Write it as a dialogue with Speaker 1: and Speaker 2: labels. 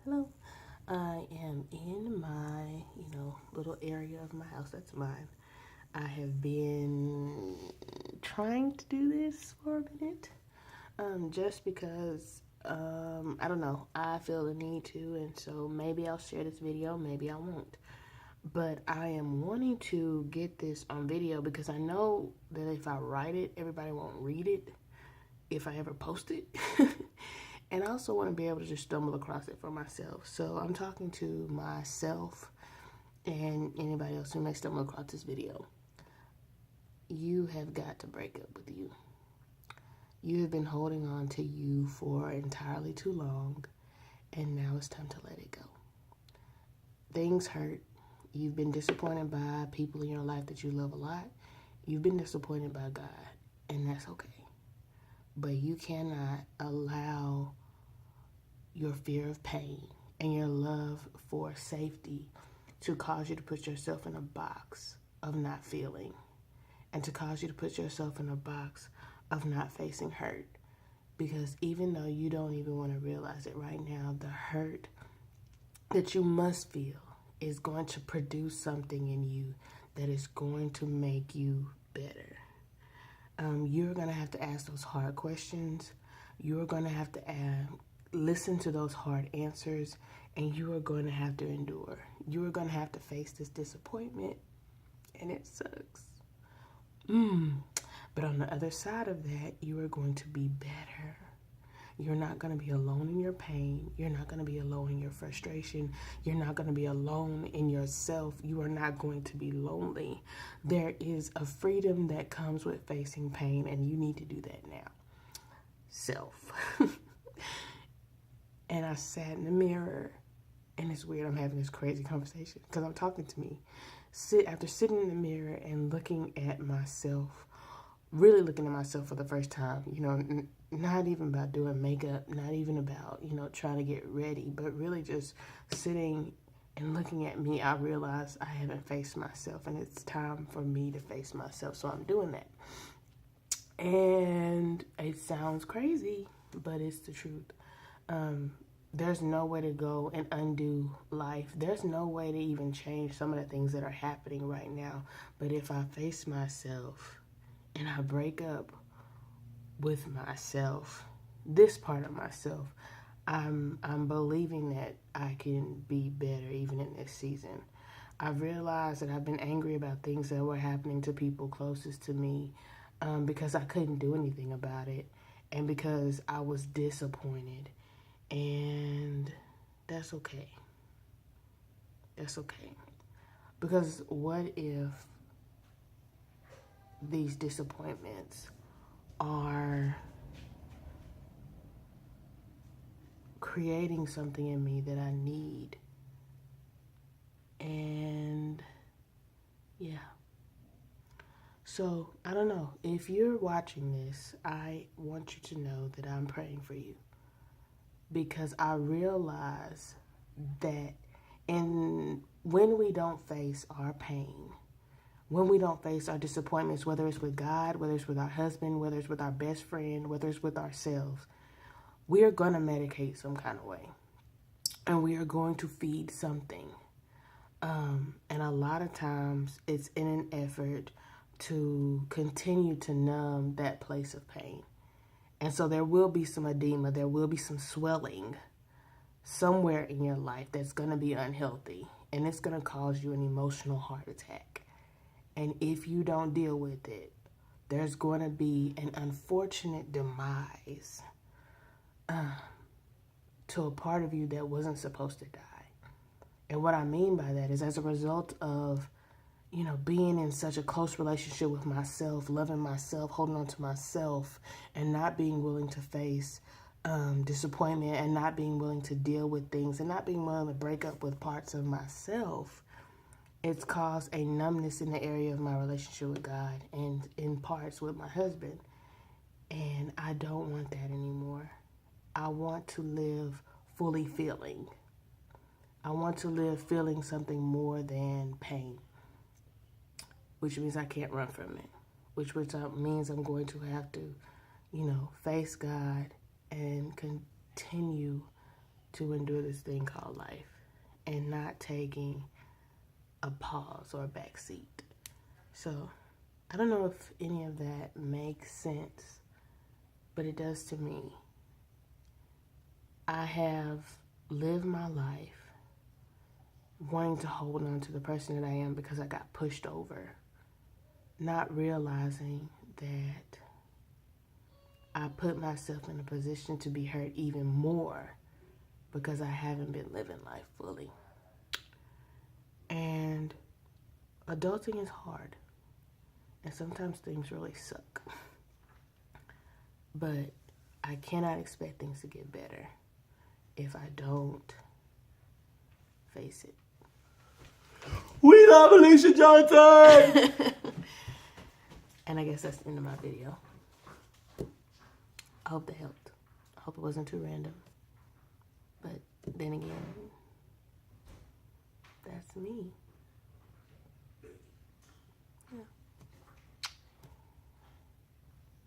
Speaker 1: Hello. I am in my, little area of my house that's mine. I have been trying to do this for a minute, just because, I don't know, I feel the need to, and so maybe I'll share this video, maybe I won't. But I am wanting to get this on video because I know that if I write it, everybody won't read it if I ever post it. And I also want to be able to just stumble across it for myself. So I'm talking to myself and anybody else who may stumble across this video. You have got to break up with you. You have been holding on to you for entirely too long, and now it's time to let it go. Things hurt. You've been disappointed by people in your life that you love a lot. You've been disappointed by God, and that's okay. But you cannot allow your fear of pain and your love for safety to cause you to put yourself in a box of not feeling, and to cause you to put yourself in a box of not facing hurt. Because even though you don't even want to realize it right now, the hurt that you must feel is going to produce something in you that is going to make you better. You're going to have to ask those hard questions. You're going to have to listen to those hard answers, and you are going to have to endure. You are going to have to face this disappointment, and it sucks. But on the other side of that, you are going to be better. You're not going to be alone in your pain. You're not going to be alone in your frustration. You're not going to be alone in yourself. You are not going to be lonely. There is a freedom that comes with facing pain, and you need to do that now. Self. And I sat in the mirror, and it's weird I'm having this crazy conversation because I'm talking to me. After sitting in the mirror and looking at myself, really looking at myself for the first time, not even about doing makeup, not even about, trying to get ready, but really just sitting and looking at me, I realized I haven't faced myself, and it's time for me to face myself. So I'm doing that. And it sounds crazy, but it's the truth. There's no way to go and undo life. There's no way to even change some of the things that are happening right now. But if I face myself and I break up with myself, this part of myself, I'm believing that I can be better even in this season. I've realized that I've been angry about things that were happening to people closest to me, because I couldn't do anything about it, and because I was disappointed. And that's okay. That's okay. Because what if these disappointments are creating something in me that I need? And yeah. So, I don't know. If you're watching this, I want you to know that I'm praying for you. Because I realize that when we don't face our pain, when we don't face our disappointments, whether it's with God, whether it's with our husband, whether it's with our best friend, whether it's with ourselves, we are going to medicate some kind of way. And we are going to feed something. And a lot of times it's in an effort to continue to numb that place of pain. And so there will be some edema, there will be some swelling somewhere in your life that's going to be unhealthy, and it's going to cause you an emotional heart attack. And if you don't deal with it, there's going to be an unfortunate demise to a part of you that wasn't supposed to die. And what I mean by that is, as a result of being in such a close relationship with myself, loving myself, holding on to myself, and not being willing to face disappointment, and not being willing to deal with things, and not being willing to break up with parts of myself, it's caused a numbness in the area of my relationship with God, and in parts with my husband. And I don't want that anymore. I want to live fully feeling. I want to live feeling something more than pain, which means I can't run from it, which means I'm going to have to, face God and continue to endure this thing called life and not taking a pause or a back seat. So I don't know if any of that makes sense, but it does to me. I have lived my life wanting to hold on to the person that I am because I got pushed over, not realizing that I put myself in a position to be hurt even more because I haven't been living life fully. And adulting is hard. And sometimes things really suck. But I cannot expect things to get better if I don't face it.
Speaker 2: We love Alicia Johnson!
Speaker 1: And I guess that's the end of my video. I hope that helped. I hope it wasn't too random. But then again, that's me.